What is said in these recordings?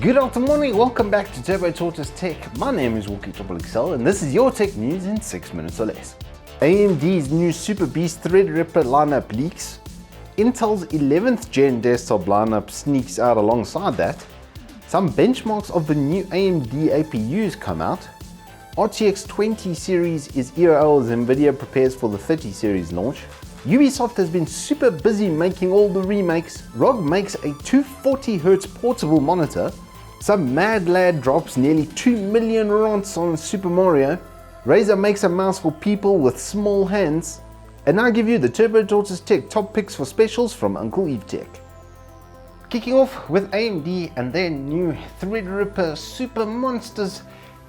Good afternoon, welcome back to Turbo Tortoise Tech. My name is WalkieXXL and this is your tech news in 6 minutes or less. AMD's new Super Beast Threadripper lineup leaks. Intel's 11th gen desktop lineup sneaks out alongside that. Some benchmarks of the new AMD APUs come out. RTX30 series is EOL as Nvidia prepares for the 30 series launch. Ubisoft has been super busy making all the remakes. ROG makes a 240Hz portable monitor. Some mad lad drops nearly 2 million rands on Super Mario. Razer makes a mouse for people with small hands. And I give you the Turbo Tortoise Tech top picks for specials from Uncle Eve Tech. Kicking off with AMD and their new Threadripper super monsters.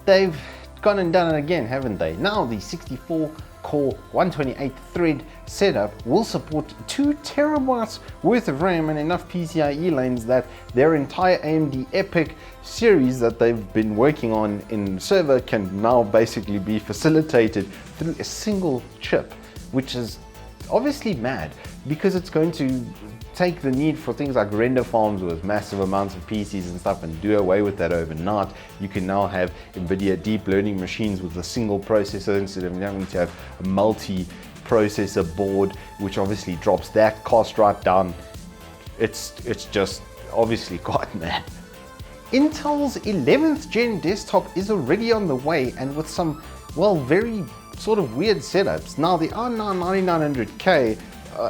They've gone and done it again, haven't they? Now the 64-core 128 thread setup will support 2 terabytes worth of RAM and enough PCIe lanes that their entire AMD EPYC series that they've been working on in server can now basically be facilitated through a single chip, which is obviously mad because it's going to take the need for things like render farms with massive amounts of PCs and stuff and do away with that overnight. You can now have Nvidia deep learning machines with a single processor instead of having to have a multi-processor board, which obviously drops that cost right down. It's just obviously quite mad. Intel's 11th gen desktop is already on the way and with some, well, very sort of weird setups. Now the i9 9900K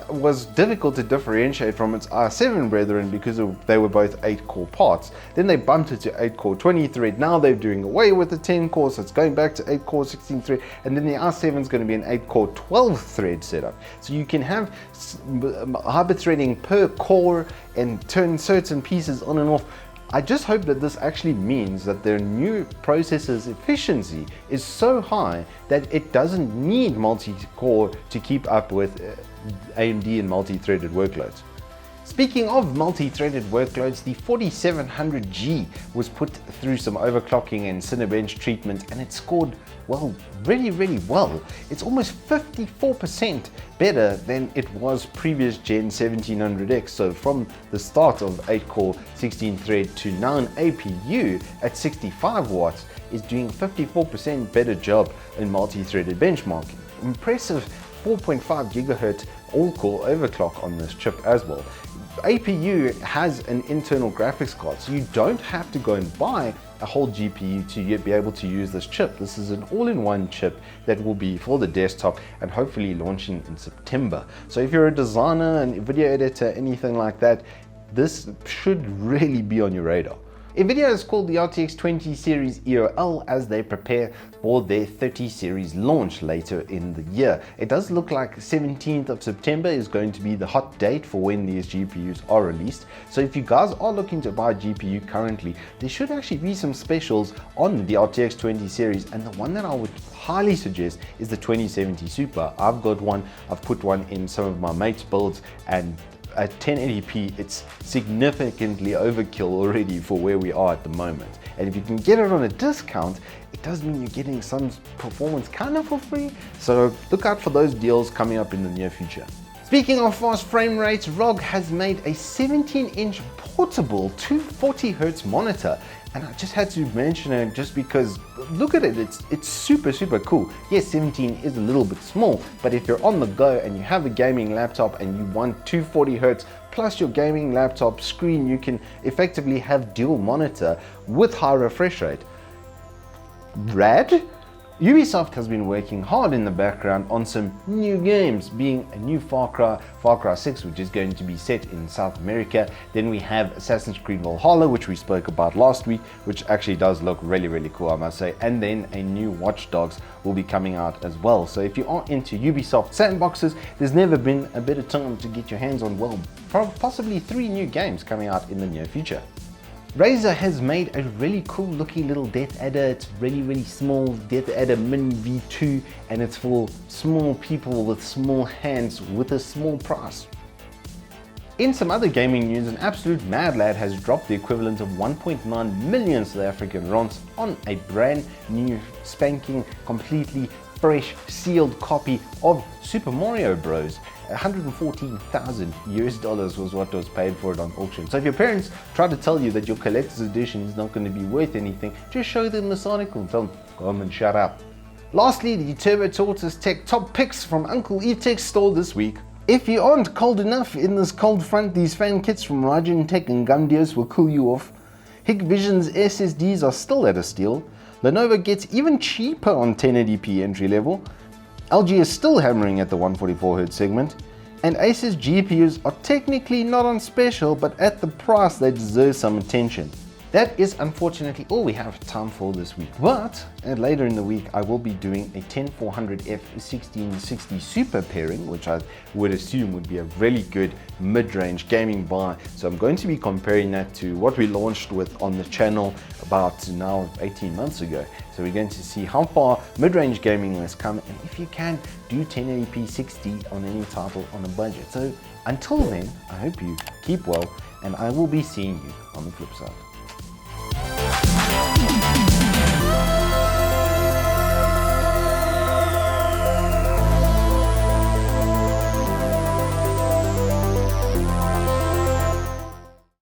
was difficult to differentiate from its i7 brethren because they were both 8-core parts. Then they bumped it to 8-core 20-thread. Now they're doing away with the 10-core, so it's going back to 8-core 16-thread. And then the i7 is going to be an 8-core 12-thread setup. So you can have hyper-threading per core and turn certain pieces on and off. I just hope that this actually means that their new processor's efficiency is so high that it doesn't need multi-core to keep up with AMD and multi-threaded workloads. Speaking of multi-threaded workloads, the 4700G was put through some overclocking and Cinebench treatment and it scored, well, really well. It's almost 54% better than it was previous gen 1700X. So from the start of 8-core 16-thread to now an APU at 65 watts is doing 54% better job in multi-threaded benchmarking. Impressive 4.5 gigahertz all-core overclock on this chip as well. APU has an internal graphics card, so you don't have to go and buy a whole GPU to be able to use this chip. This is an all-in-one chip that will be for the desktop and hopefully launching in September. So if you're a designer, and video editor, anything like that, this should really be on your radar. Nvidia has called the RTX30 series EOL as they prepare for their 30 series launch later in the year. It does look like 17th of September is going to be the hot date for when these GPUs are released. So if you guys are looking to buy a GPU currently, there should actually be some specials on the RTX30 series, and the one that I would highly suggest is the 2070 Super. I've got one, I've put one in some of my mates' builds, and at 1080p, it's significantly overkill already for where we are at the moment. And if you can get it on a discount, it does mean you're getting some performance kind of for free. So look out for those deals coming up in the near future. Speaking of fast frame rates, ROG has made a 17-inch portable 240Hz monitor. And I just had to mention it just because, look at it, it's super cool. Yes, 17 is a little bit small, but if you're on the go and you have a gaming laptop and you want 240Hz plus your gaming laptop screen, you can effectively have dual monitor with high refresh rate. Rad? Ubisoft has been working hard in the background on some new games, being a new Far Cry 6, which is going to be set in South America. Then we have Assassin's Creed Valhalla, which we spoke about last week, which actually does look really cool, I must say. And then a new Watch Dogs will be coming out as well. So if you are into Ubisoft sandboxes, there's never been a better time to get your hands on, well, possibly 3 new games coming out in the near future. Razer has made a really cool looking little Death Adder. It's really small, Death Adder Mini V2, and it's for small people with small hands with a small price. In some other gaming news, an absolute mad lad has dropped the equivalent of 1.9 million South African rands on a brand new spanking completely fresh sealed copy of Super Mario Bros. $114,000 US was what was paid for it on auction. So if your parents try to tell you that your collector's edition is not going to be worth anything, just show them this article and tell them, go home and shut up. Lastly, the Turbo Tortoise Tech top picks from Uncle E-Tech's store this week. If you aren't cold enough in this cold front, these fan kits from ROG Tech and Gumdios will cool you off. Hikvision's SSDs are still at a steal. Lenovo gets even cheaper on 1080p entry level. LG is still hammering at the 144Hz segment. And Acer's GPUs are technically not on special, but at the price they deserve some attention. That is unfortunately all we have time for this week. But later in the week, I will be doing a 10400F1660 Super pairing, which I would assume would be a really good mid-range gaming buy. So I'm going to be comparing that to what we launched with on the channel about now 18 months ago. So we're going to see how far mid-range gaming has come, and if you can do 1080p 60 on any title on a budget. So until then, I hope you keep well, and I will be seeing you on the flip side.